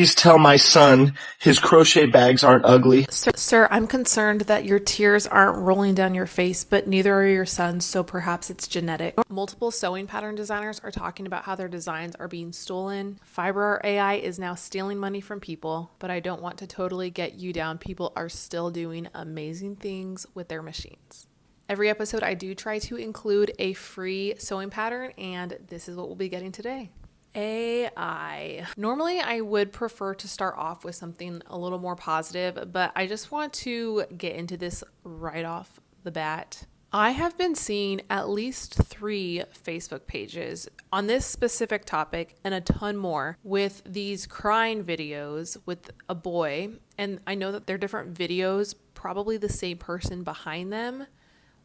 please tell my son his crochet bags aren't ugly? Sir, I'm concerned that your tears aren't rolling down your face, but neither are your sons, so perhaps it's genetic. Multiple sewing pattern designers are talking about how their designs are being stolen. Fiber AI is now stealing money from people, but I don't want to totally get you down. People are still doing amazing things with their machines. Every episode, I do try to include a free sewing pattern, and this is what we'll be getting today. AI. Normally, I would prefer to start off with something a little more positive, but I just want to get into this right off the bat. I have been seeing at least 3 Facebook pages on this specific topic and a ton more with these crying videos with a boy. And I know that they're different videos, probably the same person behind them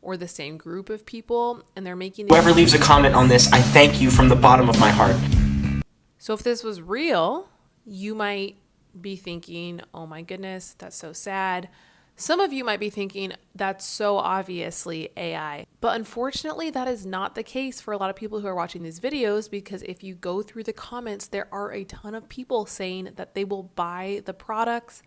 or the same group of people, and they're making Whoever leaves a comment on this, I thank you from the bottom of my heart. So if this was real, you might be thinking, oh my goodness, that's so sad. Some of you might be thinking, that's so obviously AI. But unfortunately, that is not the case for a lot of people who are watching these videos, because if you go through the comments, there are a ton of people saying that they will buy the products.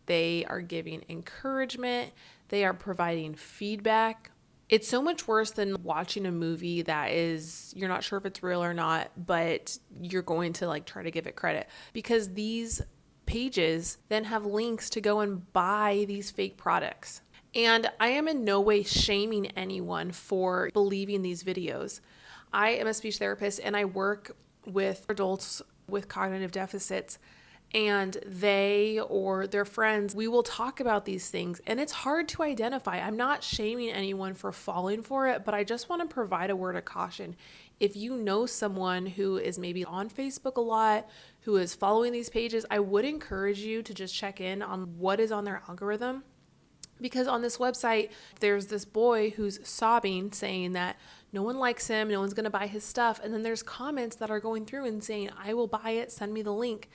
They are giving encouragement. They are providing feedback. It's so much worse than watching a movie that is, you're not sure if it's real or not, but you're going to try to give it credit, because these pages then have links to go and buy these fake products. And I am in no way shaming anyone for believing these videos. I am a speech therapist and I work with adults with cognitive deficits, and they or their friends, we will talk about these things, and it's hard to identify. I'm not shaming anyone for falling for it, but I just want to provide a word of caution. If you know someone who is maybe on Facebook a lot, who is following these pages, I would encourage you to just check in on what is on their algorithm. Because on this website, there's this boy who's sobbing, saying that no one likes him, no one's going to buy his stuff. And then there's comments that are going through and saying, I will buy it, send me the link.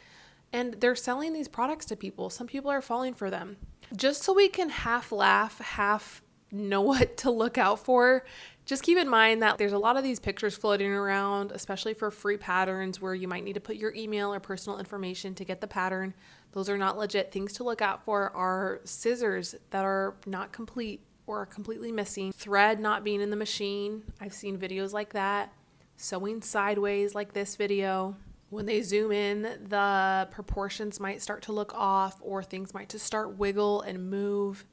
And they're selling these products to people. Some people are falling for them. Just so we can half laugh, half know what to look out for, just keep in mind that there's a lot of these pictures floating around, especially for free patterns where you might need to put your email or personal information to get the pattern. Those are not legit. Things to look out for are scissors that are not complete or are completely missing, thread not being in the machine. I've seen videos like that. Sewing sideways like this video. When they zoom in, the proportions might start to look off, or things might just start wiggle and move.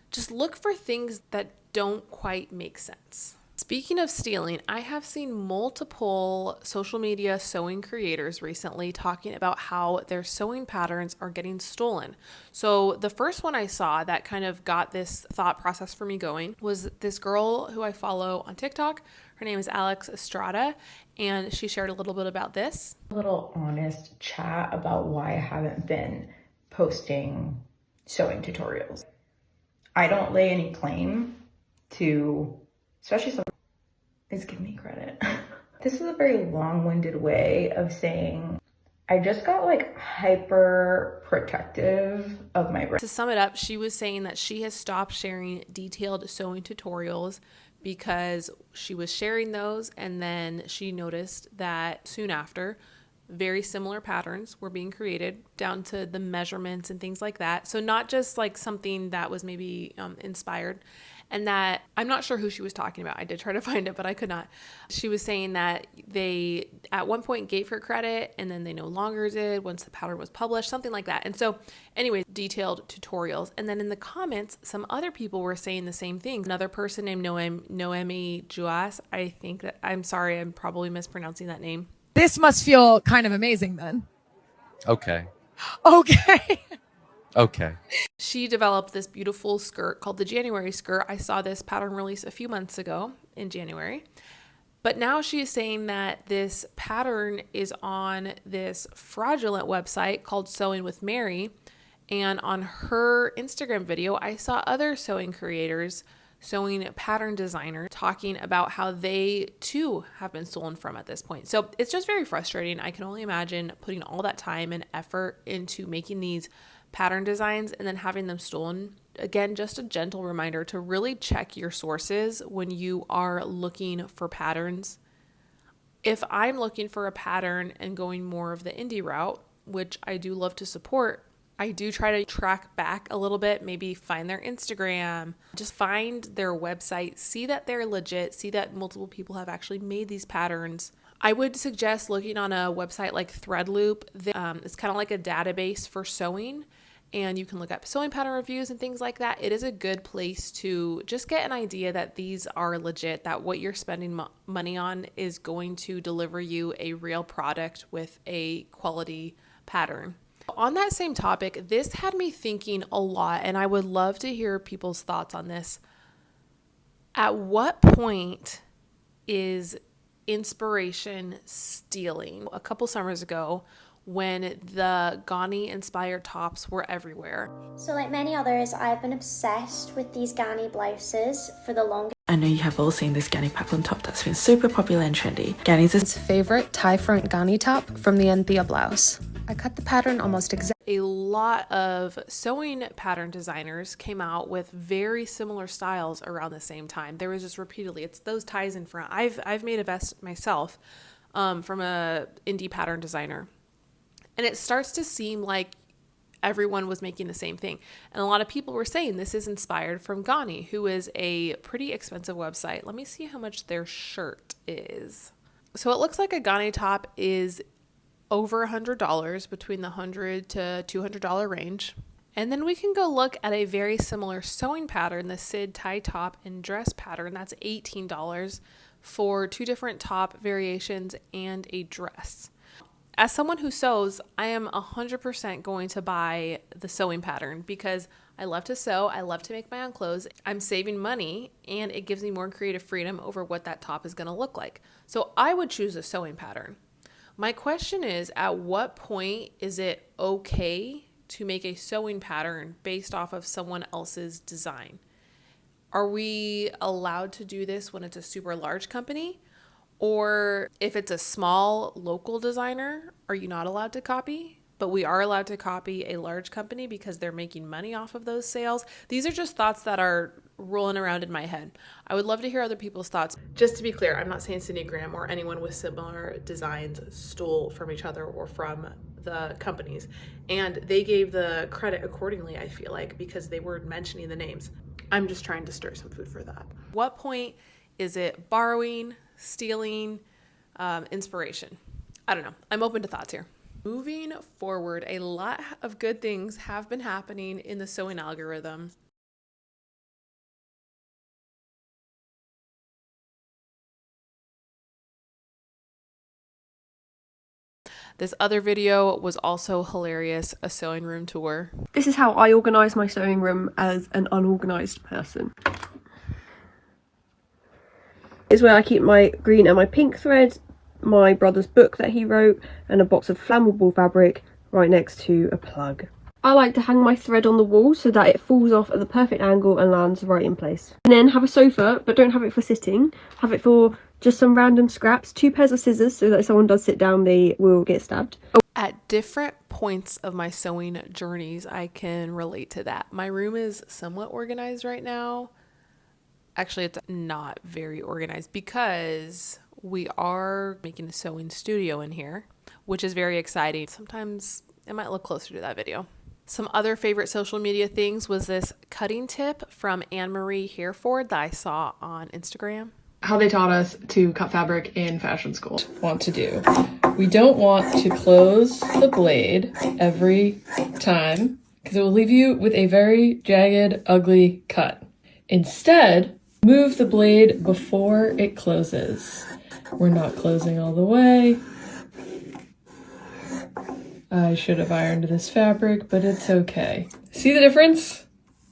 Just look for things that don't quite make sense. Speaking of stealing, I have seen multiple social media sewing creators recently talking about how their sewing patterns are getting stolen. So the first one I saw that kind of got this thought process for me going was this girl who I follow on TikTok. Her name is Alex Estrada, and she shared a little bit about this. A little honest chat about why I haven't been posting sewing tutorials. I don't lay any claim to, especially some, please give me credit. This is a very long-winded way of saying I just got hyper protective of my brain. To sum it up, she was saying that she has stopped sharing detailed sewing tutorials because she was sharing those, and then she noticed that soon after, very similar patterns were being created down to the measurements and things like that. So not just something that was maybe inspired. And that, I'm not sure who she was talking about. I did try to find it, but I could not. She was saying that they at one point gave her credit, and then they no longer did once the pattern was published, something like that. And so anyway, detailed tutorials. And then in the comments, some other people were saying the same thing. Another person named Noemi Juas, I think that, I'm sorry, I'm probably mispronouncing that name. This must feel kind of amazing then. Okay. Okay. She developed this beautiful skirt called the January skirt. I saw this pattern release a few months ago in January. But now she is saying that this pattern is on this fraudulent website called Sewing with Mary. And on her Instagram video, I saw other sewing creators, sewing pattern designer, talking about how they too have been stolen from at this point. So it's just very frustrating. I can only imagine putting all that time and effort into making these pattern designs and then having them stolen. Again, just a gentle reminder to really check your sources when you are looking for patterns. If I'm looking for a pattern and going more of the indie route, which I do love to support, I do try to track back a little bit, maybe find their Instagram, just find their website, see that they're legit, see that multiple people have actually made these patterns. I would suggest looking on a website like Threadloop. It's kind of like a database for sewing, and you can look up sewing pattern reviews and things like that. It is a good place to just get an idea that these are legit, that what you're spending money on is going to deliver you a real product with a quality pattern. On that same topic, this had me thinking a lot, and I would love to hear people's thoughts on this. At what point is inspiration stealing? A couple summers ago, when the Ghani inspired tops were everywhere. So like many others, I've been obsessed with these Ghani blouses for the longest. I know you have all seen this Ghani peplum top that's been super popular and trendy. Ghani's His favorite tie front Ghani top from the Anthea blouse. I cut the pattern almost exactly. A lot of sewing pattern designers came out with very similar styles around the same time. There was just repeatedly, it's those ties in front. I've made a vest myself from a indie pattern designer. And it starts to seem like everyone was making the same thing. And a lot of people were saying this is inspired from Ghani, who is a pretty expensive website. Let me see how much their shirt is. So it looks like a Ghani top is over $100, between the $100 to $200 range. And then we can go look at a very similar sewing pattern, the Sid tie top and dress pattern. That's $18 for two different top variations and a dress. As someone who sews, I am 100% going to buy the sewing pattern because I love to sew. I love to make my own clothes. I'm saving money and it gives me more creative freedom over what that top is going to look like. So I would choose a sewing pattern. My question is, at what point is it okay to make a sewing pattern based off of someone else's design? Are we allowed to do this when it's a super large company? Or if it's a small local designer, are you not allowed to copy? But we are allowed to copy a large company because they're making money off of those sales. These are just thoughts that are rolling around in my head. I would love to hear other people's thoughts. Just to be clear, I'm not saying Sydney Graham or anyone with similar designs stole from each other or from the companies. And they gave the credit accordingly, I feel like, because they were mentioning the names. I'm just trying to stir some food for that. What point is it borrowing, stealing, inspiration? I don't know. I'm open to thoughts here. Moving forward, a lot of good things have been happening in the sewing algorithm. This other video was also hilarious, a sewing room tour. This is how I organise my sewing room as an unorganised person. It's where I keep my green and my pink thread, my brother's book that he wrote, and a box of flammable fabric right next to a plug. I like to hang my thread on the wall so that it falls off at the perfect angle and lands right in place. And then have a sofa, but don't have it for sitting. Have it for just some random scraps, 2 pairs of scissors so that if someone does sit down they will get stabbed. At different points of my sewing journeys, I can relate to that. My room is somewhat organized right now. Actually, it's not very organized because we are making a sewing studio in here, which is very exciting. Sometimes it might look closer to that video. Some other favorite social media things was this cutting tip from Anne-Marie Hereford that I saw on Instagram. How they taught us to cut fabric in fashion school. Want to do. We don't want to close the blade every time because it will leave you with a very jagged, ugly cut. Instead, move the blade before it closes. We're not closing all the way. I should have ironed this fabric, but it's okay. See the difference?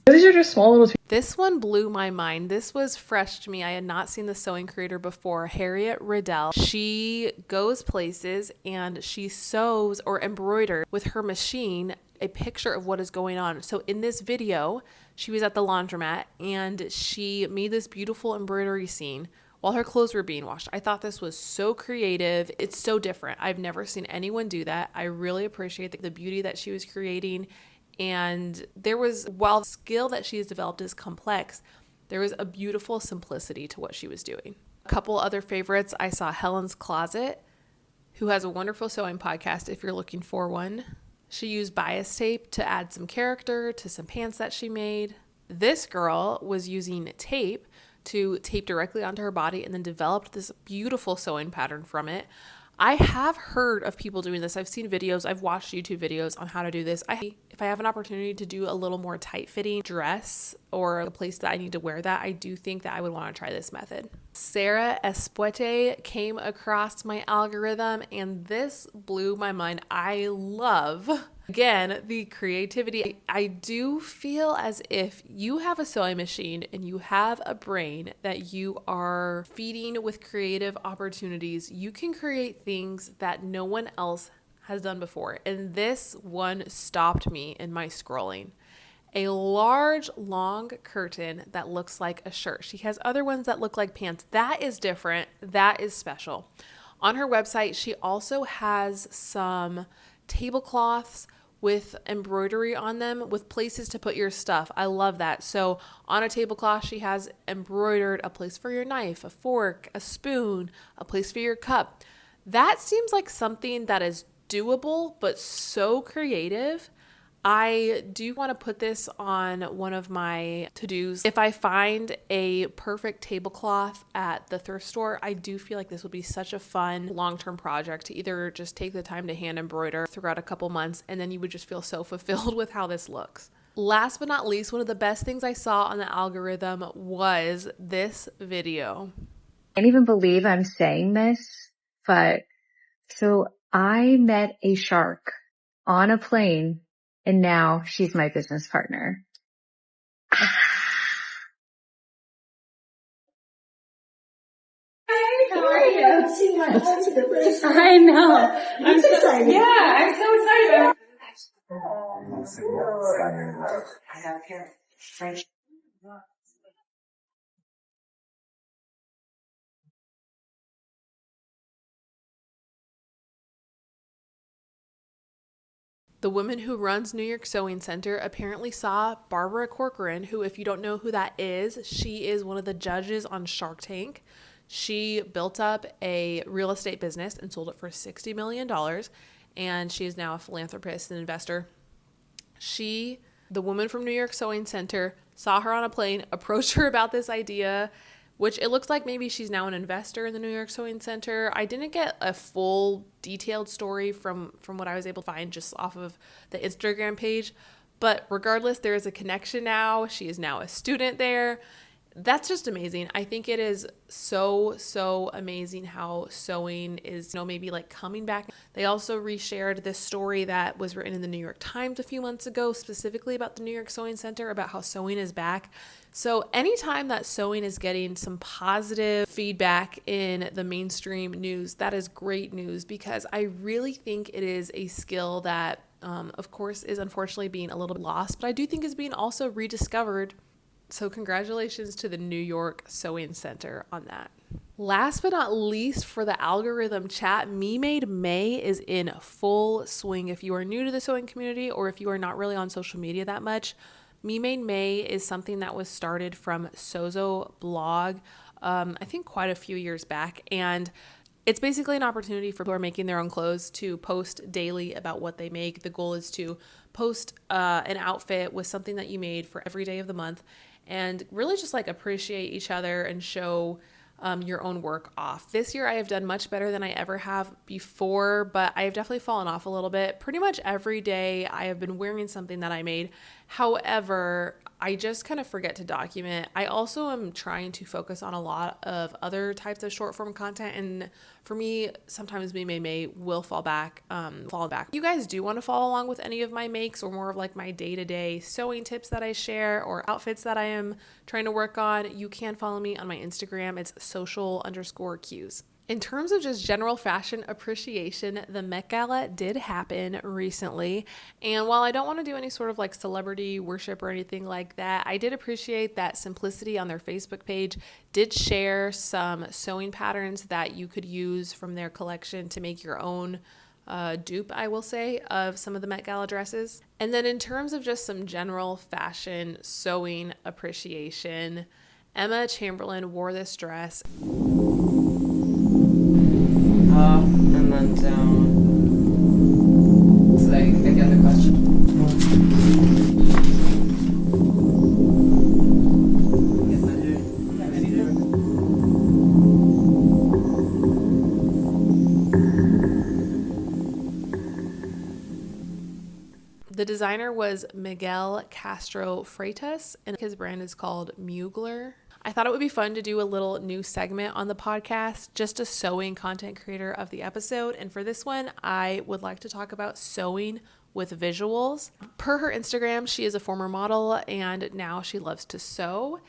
These are just small little. This one blew my mind. This was fresh to me. I had not seen the sewing creator before, Harriet Riddell. She goes places and she sews or embroiders with her machine a picture of what is going on. So in this video, she was at the laundromat and she made this beautiful embroidery scene while her clothes were being washed. I thought this was so creative. It's so different. I've never seen anyone do that. I really appreciate the beauty that she was creating. And there was, while the skill that she has developed is complex, there was a beautiful simplicity to what she was doing. A couple other favorites, I saw Helen's Closet, who has a wonderful sewing podcast if you're looking for one. She used bias tape to add some character to some pants that she made. This girl was using tape to tape directly onto her body and then developed this beautiful sewing pattern from it. I have heard of people doing this. I've seen videos. I've watched YouTube videos on how to do this. If I have an opportunity to do a little more tight-fitting dress or a place that I need to wear that, I do think that I would want to try this method. Sarah Espuete came across my algorithm, and this blew my mind. I love, again, the creativity. I do feel as if you have a sewing machine and you have a brain that you are feeding with creative opportunities. You can create things that no one else has done before. And this one stopped me in my scrolling. A large, long curtain that looks like a shirt. She has other ones that look like pants. That is different. That is special. On her website, she also has some tablecloths with embroidery on them with places to put your stuff. I love that. So on a tablecloth, she has embroidered a place for your knife, a fork, a spoon, a place for your cup. That seems like something that is doable, but so creative. I do want to put this on one of my to-dos. If I find a perfect tablecloth at the thrift store, I do feel like this would be such a fun long-term project to either just take the time to hand embroider throughout a couple months, and then you would just feel so fulfilled with how this looks. Last but not least, one of the best things I saw on the algorithm was this video. I can't even believe I'm saying this, but so I met a shark on a plane, and now she's my business partner. Hi, how are you? I know. I'm so excited. Yeah, I'm so excited. I have here French. The woman who runs New York Sewing Center apparently saw Barbara Corcoran, who, if you don't know who that is, she is one of the judges on Shark Tank. She built up a real estate business and sold it for $60 million, and she is now a philanthropist and investor. The woman from New York Sewing Center, saw her on a plane, approached her about this idea, which it looks like maybe she's now an investor in the New York Sewing Center. I didn't get a full detailed story from what I was able to find just off of the Instagram page. But regardless, there is a connection now. She is now a student there. That's just amazing. I think it is so amazing how sewing is, maybe like coming back. They also reshared this story that was written in the New York Times a few months ago, specifically about the New York Sewing Center, about how sewing is back. So anytime that sewing is getting some positive feedback in the mainstream news, that is great news, because I really think it is a skill that, of course, is unfortunately being a little bit lost, but I do think is being also rediscovered. So congratulations to the New York Sewing Center on that. Last but not least, for the algorithm chat, Me Made May is in full swing. If you are new to the sewing community, or if you are not really on social media that much, Me Made May is something that was started from Sozo blog, I think quite a few years back. And it's basically an opportunity for people who are making their own clothes to post daily about what they make. The goal is to post an outfit with something that you made for every day of the month, and really just like appreciate each other and show your own work off. This year I have done much better than I ever have before, but I have definitely fallen off a little bit. Pretty much every day I have been wearing something that I made. However, I just kind of forget to document. I also am trying to focus on a lot of other types of short form content, and for me, sometimes Me Made May will fall back. If you guys do want to follow along with any of my makes, or more of like my day-to-day sewing tips that I share, or outfits that I am trying to work on, you can follow me on my Instagram. It's social_cues. In terms of just general fashion appreciation, the Met Gala did happen recently. And while I don't want to do any sort of like celebrity worship or anything like that, I did appreciate that Simplicity on their Facebook page did share some sewing patterns that you could use from their collection to make your own dupe, I will say, of some of the Met Gala dresses. And then in terms of just some general fashion sewing appreciation, Emma Chamberlain wore this dress. And then down. So that you can get the other question. The designer was Miguel Castro Freitas, and his brand is called Mugler. I thought it would be fun to do a little new segment on the podcast, just a sewing content creator of the episode. And for this one, I would like to talk about sewing with visuals. Per her Instagram, she is a former model and now she loves to sew.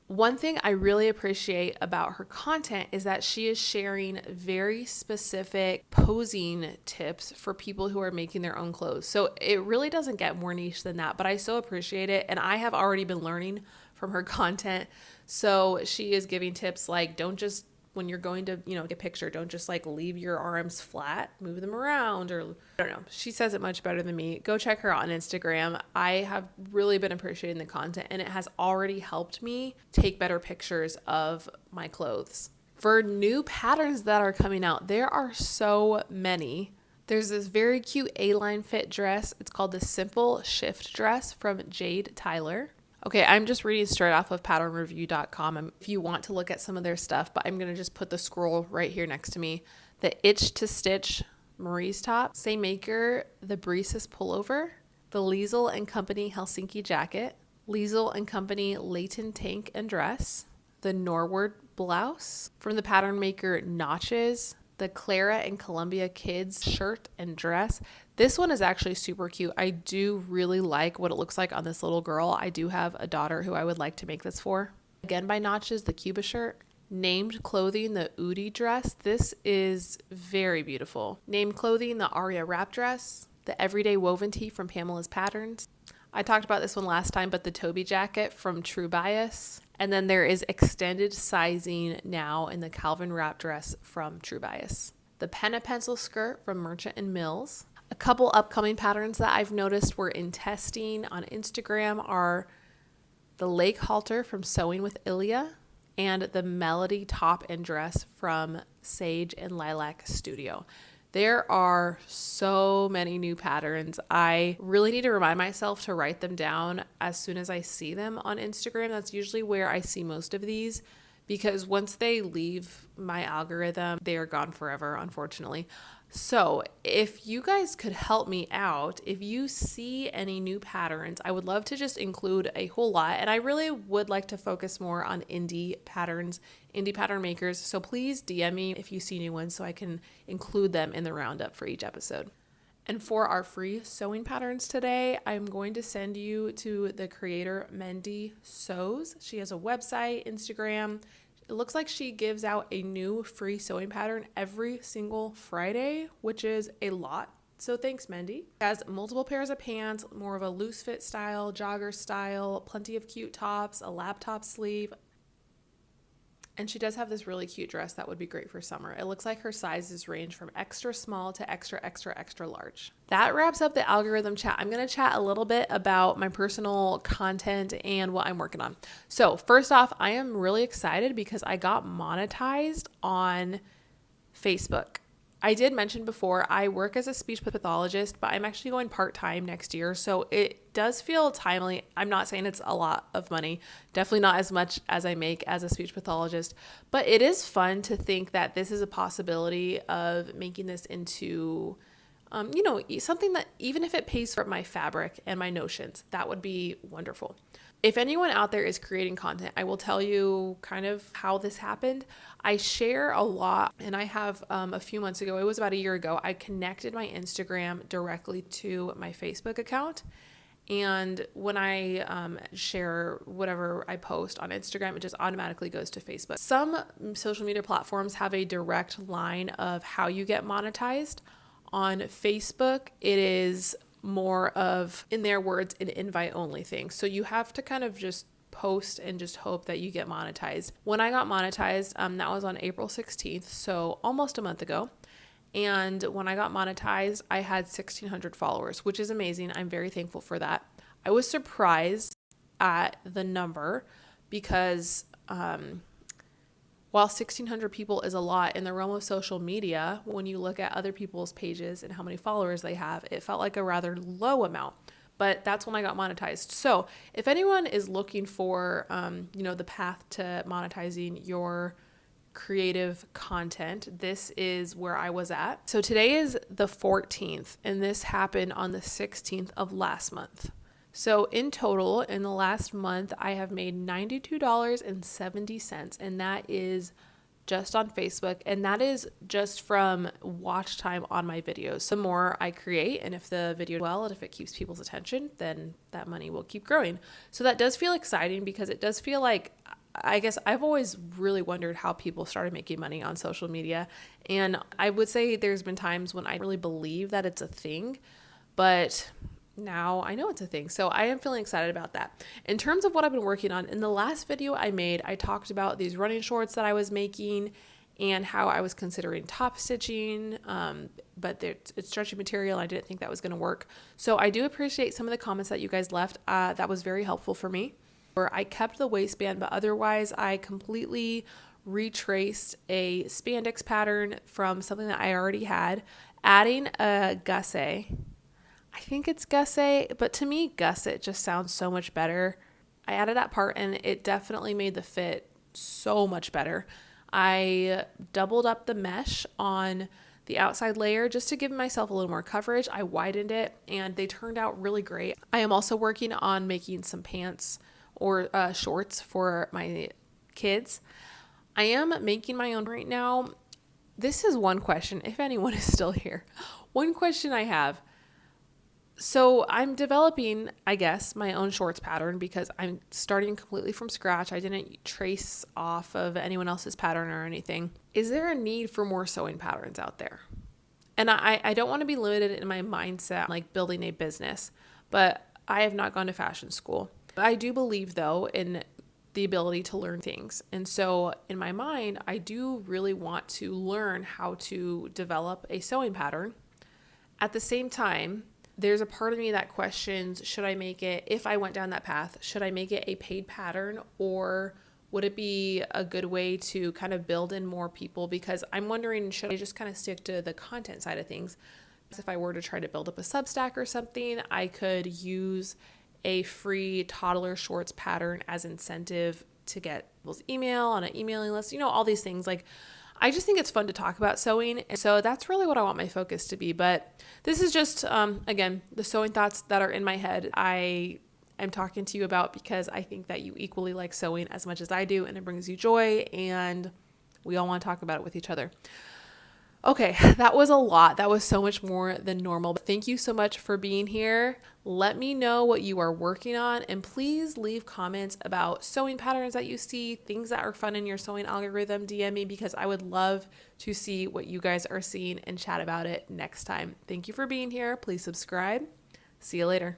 One thing I really appreciate about her content is that she is sharing very specific posing tips for people who are making their own clothes. So it really doesn't get more niche than that, but I so appreciate it. And I have already been learning from her content. So she is giving tips like, don't just, when you're going to, get a picture, don't just like leave your arms flat, move them around, or I don't know. She says it much better than me. Go check her out on Instagram. I have really been appreciating the content and it has already helped me take better pictures of my clothes. For new patterns that are coming out, there are so many. There's this very cute A-line fit dress. It's called the Simple Shift Dress from Jade Tyler. Okay, I'm just reading straight off of patternreview.com if you want to look at some of their stuff, but I'm going to just put the scroll right here next to me. The Itch to Stitch Marie's top, same maker, the Breesis pullover, the Liesel and Company Helsinki jacket, Liesel and Company Leighton tank and dress, the Norward blouse, from the pattern maker Notches, the Clara and Columbia Kids shirt and dress. This one is actually super cute. I do really like what it looks like on this little girl. I do have a daughter who I would like to make this for. Again by Notches, the Cuba shirt. Named Clothing, the Udi dress. This is very beautiful. Named Clothing, the Aria wrap dress. The Everyday Woven Tee from Pamela's Patterns. I talked about this one last time, but the Toby jacket from True Bias. And then there is extended sizing now in the Calvin wrap dress from True Bias. The Pen and Pencil skirt from Merchant and Mills. A couple upcoming patterns that I've noticed we're in testing on Instagram are the Lake Halter from Sewing with Ilya and the Melody top and dress from Sage and Lilac Studio. There are so many new patterns. I really need to remind myself to write them down as soon as I see them on Instagram. That's usually where I see most of these, because once they leave my algorithm, they are gone forever, unfortunately. So if you guys could help me out, if you see any new patterns, I would love to just include a whole lot. And I really would like to focus more on indie patterns, indie pattern makers. So please DM me if you see new ones so I can include them in the roundup for each episode. And for our free sewing patterns today, I'm going to send you to the creator Mendy Sews. She has a website, Instagram. It looks like she gives out a new free sewing pattern every single Friday, which is a lot. So thanks, Mendy. She has multiple pairs of pants, more of a loose fit style, jogger style, plenty of cute tops, a laptop sleeve. And she does have this really cute dress that would be great for summer. It looks like her sizes range from extra small to extra, extra, extra large. That wraps up the algorithm chat. I'm going to chat a little bit about my personal content and what I'm working on. So first off, I am really excited because I got monetized on Facebook. I did mention before, I work as a speech pathologist, but I'm actually going part-time next year. So it does feel timely. I'm not saying it's a lot of money, definitely not as much as I make as a speech pathologist, but it is fun to think that this is a possibility of making this into, something that even if it pays for my fabric and my notions, that would be wonderful. If anyone out there is creating content, I will tell you kind of how this happened. I share a lot, and I have a few months ago, it was about a year ago, I connected my Instagram directly to my Facebook account. And when I share whatever I post on Instagram, it just automatically goes to Facebook. Some social media platforms have a direct line of how you get monetized. On Facebook, it is more of, in their words, an invite only thing. So you have to kind of just post and just hope that you get monetized. When I got monetized, that was on April 16th, so almost a month ago. And when I got monetized, I had 1,600 followers, which is amazing. I'm very thankful for that. I was surprised at the number because While 1,600 people is a lot in the realm of social media, when you look at other people's pages and how many followers they have, it felt like a rather low amount. But that's when I got monetized. So if anyone is looking for, the path to monetizing your creative content, this is where I was at. So today is the 14th, and this happened on the 16th of last month. So in total, in the last month, I have made $92.70, and that is just on Facebook, and that is just from watch time on my videos. The more I create, and if the video well, and if it keeps people's attention, then that money will keep growing. So that does feel exciting, because it does feel like, I guess I've always really wondered how people started making money on social media. And I would say there's been times when I really believe that it's a thing, but now I know it's a thing. So I am feeling excited about that. In terms of what I've been working on, in the last video I made, I talked about these running shorts that I was making and how I was considering top stitching, but it's stretchy material. I didn't think that was going to work. So I do appreciate some of the comments that you guys left. That was very helpful for me. Where I kept the waistband, but otherwise I completely retraced a spandex pattern from something that I already had, adding a gusset. I think it's gusset, but to me, gusset just sounds so much better. I added that part, and it definitely made the fit so much better. I doubled up the mesh on the outside layer just to give myself a little more coverage. I widened it, and they turned out really great. I am also working on making some pants or shorts for my kids. I am making my own right now. This is one question, if anyone is still here. One question I have. So I'm developing, I guess, my own shorts pattern because I'm starting completely from scratch. I didn't trace off of anyone else's pattern or anything. Is there a need for more sewing patterns out there? And I don't want to be limited in my mindset, like building a business, but I have not gone to fashion school. I do believe, though, in the ability to learn things. And so in my mind, I do really want to learn how to develop a sewing pattern. At the same time, there's a part of me that questions, should I make it, if I went down that path, should I make it a paid pattern, or would it be a good way to kind of build in more people? Because I'm wondering, should I just kind of stick to the content side of things? If I were to try to build up a Substack or something, I could use a free toddler shorts pattern as incentive to get people's email on an emailing list, all these things. Like, I just think it's fun to talk about sewing. And so that's really what I want my focus to be. But this is just, again, the sewing thoughts that are in my head. I am talking to you about because I think that you equally like sewing as much as I do, and it brings you joy, and we all want to talk about it with each other. Okay, that was a lot. That was so much more than normal. But thank you so much for being here. Let me know what you are working on, and please leave comments about sewing patterns that you see, things that are fun in your sewing algorithm. DM me, because I would love to see what you guys are seeing and chat about it next time. Thank you for being here. Please subscribe. See you later.